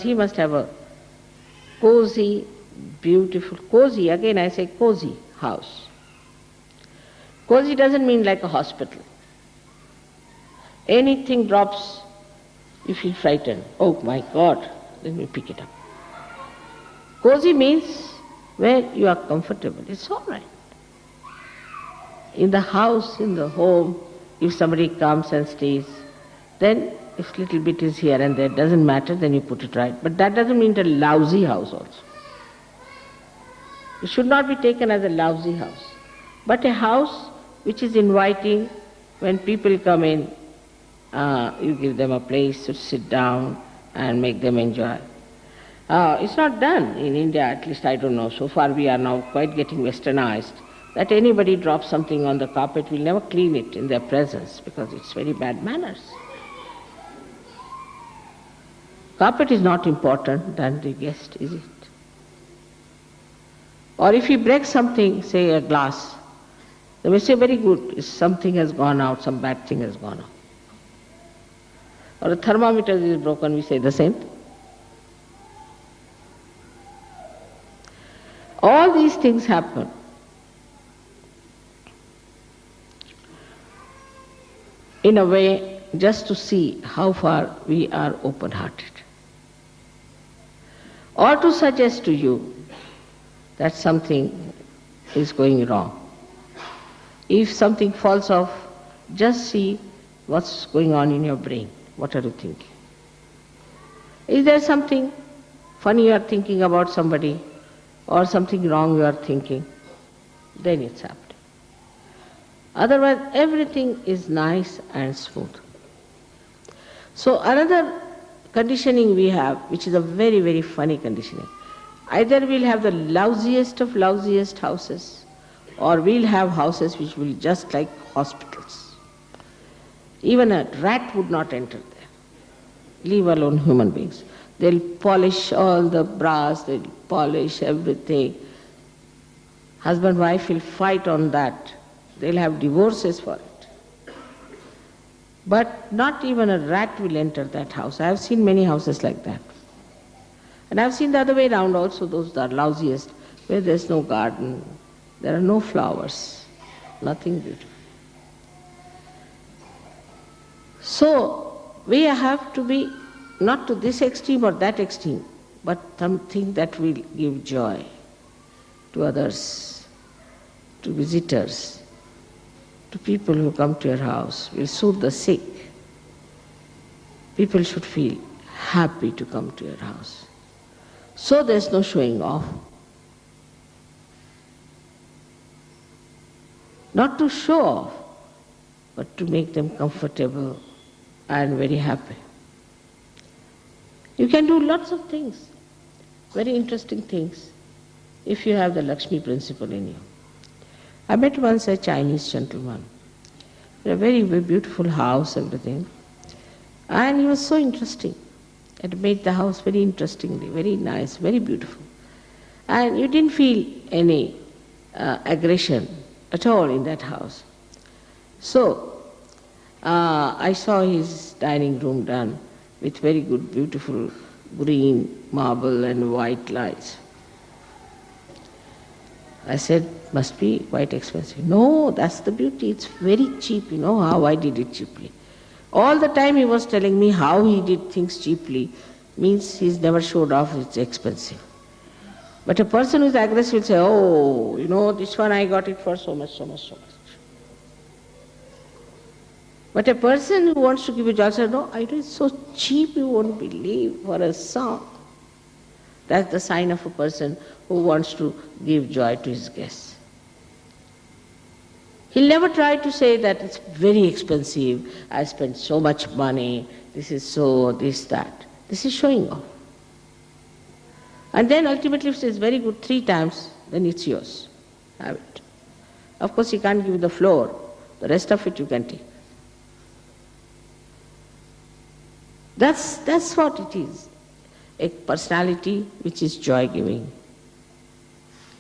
he must have a cozy, beautiful, cozy, again I say cozy house. Cozy doesn't mean like a hospital. Anything drops, you feel frightened. Oh my God, let me pick it up. Cozy means where you are comfortable. It's all right. In the house, in the home, if somebody comes and stays, then if little bit is here and there, doesn't matter, then you put it right. But that doesn't mean a lousy house also. It should not be taken as a lousy house, but a house which is inviting. When people come in, you give them a place to sit down and make them enjoy. It's not done in India, at least I don't know. So far we are now quite getting westernized, that anybody drops something on the carpet, will never clean it in their presence because it's very bad manners. Carpet is not important than the guest, is it? Or if he breaks something, say a glass, they may say, very good, something has gone out, some bad thing has gone out. Or a thermometer is broken, we say the same thing. All these things happen. In a way, just to see how far we are open-hearted. Or to suggest to you that something is going wrong. If something falls off, just see what's going on in your brain. What are you thinking? Is there something funny you are thinking about somebody, or something wrong you are thinking? Then it's happening. Otherwise, everything is nice and smooth. So another conditioning we have, which is a very, very funny conditioning. Either we'll have the lousiest of lousiest houses, or we'll have houses which will just like hospitals. Even a rat would not enter there, leave alone human beings. They'll polish all the brass, they'll polish everything. Husband, wife will fight on that. They'll have divorces for it. But not even a rat will enter that house. I have seen many houses like that. And I've seen the other way around also, those that are lousiest, where there's no garden, there are no flowers, nothing beautiful. So, we have to be not to this extreme or that extreme, but something that will give joy to others, to visitors, to people who come to your house, will soothe the sick. People should feel happy to come to your house. So there's no showing off. Not to show off, but to make them comfortable and very happy. You can do lots of things, very interesting things, if you have the Lakshmi principle in you. I met once a Chinese gentleman, in a very, very beautiful house, everything, and he was so interesting. It made the house very interestingly, very nice, very beautiful. And you didn't feel any aggression at all in that house. So, I saw his dining room done with very good, beautiful green marble and white lights. I said, must be quite expensive. No, that's the beauty. It's very cheap. You know how I did it cheaply. All the time he was telling me how he did things cheaply, means he's never showed off it's expensive. But a person who is aggressive will say, oh, you know, this one I got it for so much, so much, so much. But a person who wants to give you joy says, no, I do it so cheap you won't believe, for a song. That's the sign of a person who wants to give joy to his guests. He'll never try to say that it's very expensive, I spent so much money, this is so, this, that. This is showing off. And then ultimately if it's very good 3 times, then it's yours. Have it. Of course he can't give you the floor, the rest of it you can take. That's what it is. A personality which is joy-giving.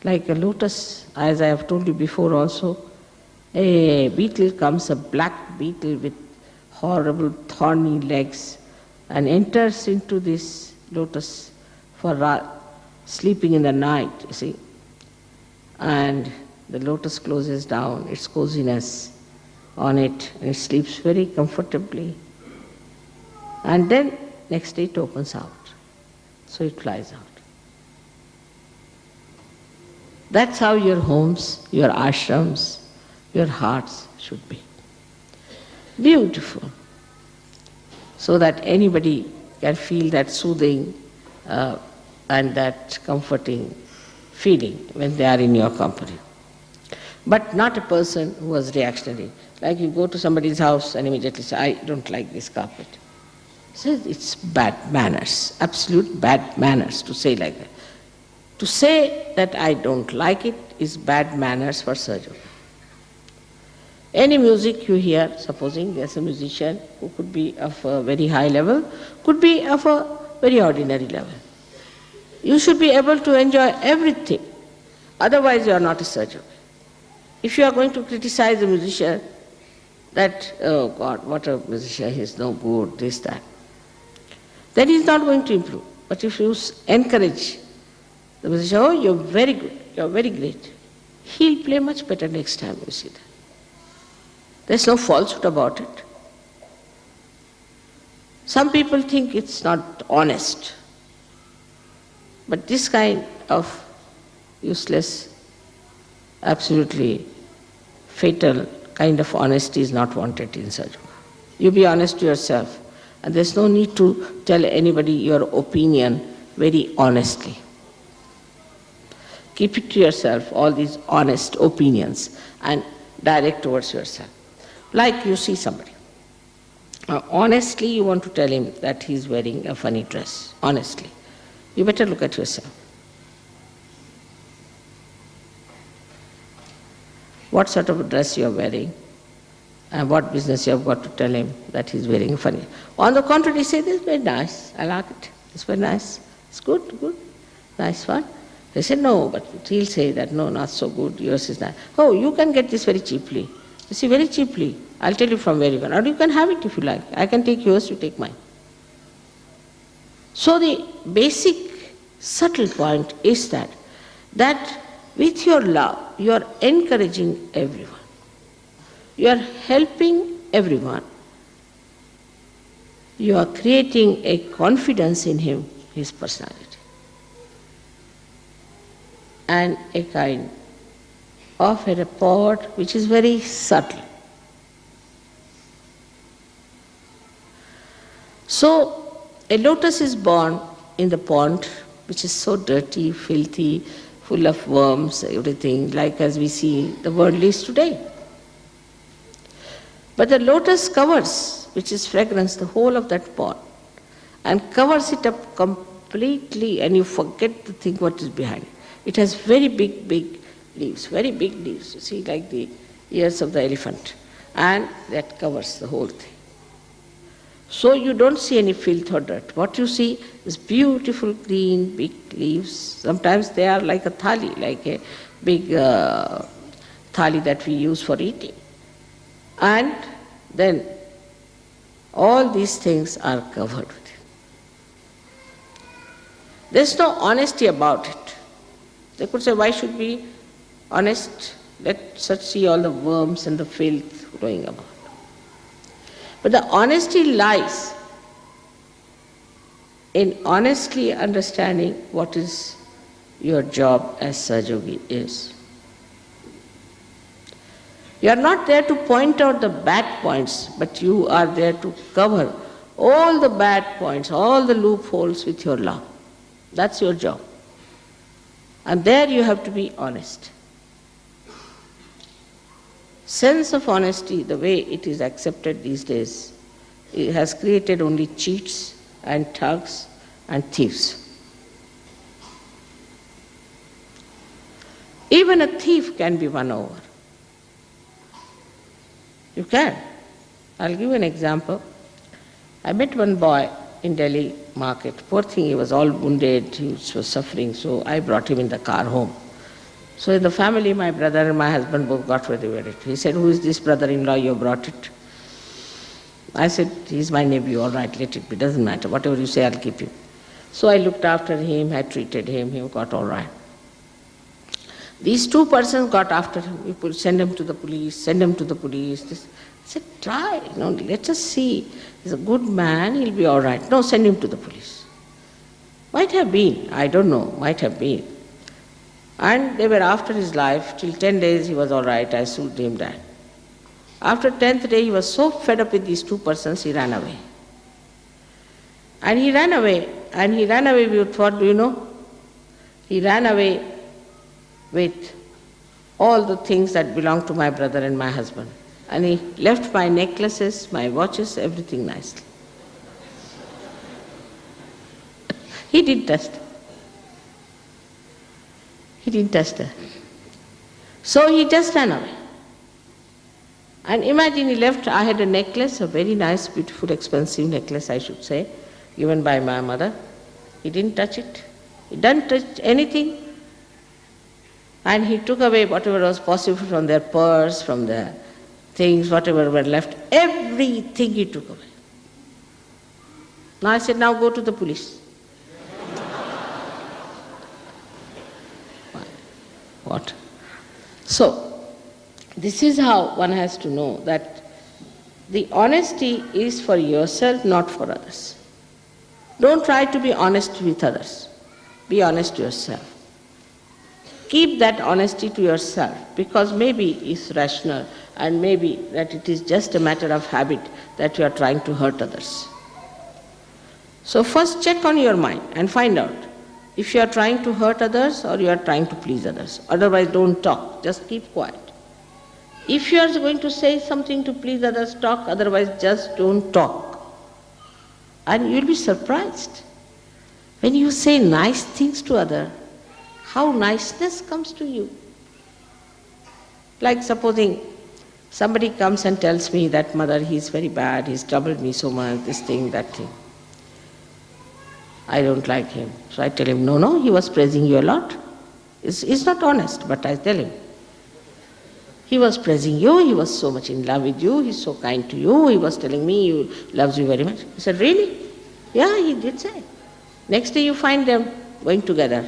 Like a lotus, as I have told you before also, a beetle comes, a black beetle with horrible thorny legs, and enters into this lotus for sleeping in the night, you see. And the lotus closes down, its coziness on it, and it sleeps very comfortably. And then next day it opens out. So it flies out. That's how your homes, your ashrams, your hearts should be. Beautiful. So that anybody can feel that soothing and that comforting feeling when they are in your company. But not a person who was reactionary. Like you go to somebody's house and immediately say, I don't like this carpet. So it's bad manners, absolute bad manners to say like that. To say that I don't like it is bad manners for Sahaja. Any music you hear, supposing there's a musician who could be of a very high level, could be of a very ordinary level. You should be able to enjoy everything. Otherwise you are not a Sahaja. If you are going to criticize a musician, that, oh God, what a musician, he is no good, this, that, then he is not going to improve. But if you encourage the musician, oh, you're very good, you're very great, he'll play much better next time, you see that. There's no falsehood about it. Some people think it's not honest. But this kind of useless, absolutely fatal kind of honesty is not wanted in Sahaja. You be honest to yourself, and there's no need to tell anybody your opinion very honestly. Keep it to yourself, all these honest opinions, and direct towards yourself. Like you see somebody. Honestly, you want to tell him that he's wearing a funny dress. Honestly. You better look at yourself. What sort of a dress you are wearing, and what business you have got to tell him that he's wearing a funny. On the contrary, say, this is very nice, I like it, it's very nice, it's good, nice one. They say, no, but he'll say that, no, not so good, yours is nice. Oh, you can get this very cheaply. You see, very cheaply. I'll tell you from where you can. Or you can have it if you like. I can take yours, you take mine. So the basic subtle point is that with your love, you are encouraging everyone. You are helping everyone. You are creating a confidence in him, his personality. And a kind of a rapport which is very subtle. So, a lotus is born in the pond which is so dirty, filthy, full of worms, everything, like as we see the world is today. But the lotus covers, which is fragrance, the whole of that pond, and covers it up completely, and you forget to think what is behind it. It has very big leaves, you see, like the ears of the elephant, and that covers the whole thing. So you don't see any filth or dirt. What you see is beautiful green big leaves. Sometimes they are like a thali, like a big thali that we use for eating. And then all these things are covered with it. There's no honesty about it. They could say, why should we be honest? Let's see all the worms and the filth growing about. But the honesty lies in honestly understanding what is your job as Sahaja is. You are not there to point out the bad points, but you are there to cover all the bad points, all the loopholes with your love. That's your job. And there you have to be honest. Sense of honesty, the way it is accepted these days, it has created only cheats and thugs and thieves. Even a thief can be won over. You can. I'll give you an example. I met one boy in Delhi market. Poor thing, he was all wounded, he was suffering, so I brought him in the car home. So in the family, my brother and my husband both got very worried. He said, who is this brother-in-law you brought it? I said, he's my nephew, all right, let it be, doesn't matter. Whatever you say, I'll keep him. So I looked after him, I treated him, he got all right. These two persons got after him. People send him to the police, send him to the police. I said, try, let us see. He's a good man, he'll be all right. No, send him to the police. Might have been, I don't know, might have been. And they were after his life. Till 10 days he was all right, I soothed him that. After 10th day he was so fed up with these two persons, he ran away. And he ran away with what, do you know? He ran away with all the things that belonged to my brother and my husband. And he left my necklaces, my watches, everything nicely. He didn't touch them. He didn't touch them. So he just ran away. And imagine he left, I had a necklace, a very nice, beautiful, expensive necklace, I should say, given by my mother. He didn't touch it. He didn't touch anything. And he took away whatever was possible from their purse, from their things, whatever were left, everything he took away. Now I said, now go to the police. What? So, this is how one has to know that the honesty is for yourself, not for others. Don't try to be honest with others. Be honest to yourself. Keep that honesty to yourself, because maybe it's rational and maybe that it is just a matter of habit that you are trying to hurt others. So first check on your mind and find out if you are trying to hurt others or you are trying to please others. Otherwise don't talk, just keep quiet. If you are going to say something to please others, talk, otherwise just don't talk. And you'll be surprised. When you say nice things to others, how niceness comes to you. Like supposing somebody comes and tells me that, mother, he's very bad, he's troubled me so much, this thing, that thing. I don't like him. So I tell him, no, he was praising you a lot. He's not honest, but I tell him. He was praising you, he was so much in love with you, he's so kind to you, he was telling me he loves you very much. I said, really? Yeah, he did say. Next day you find them going together.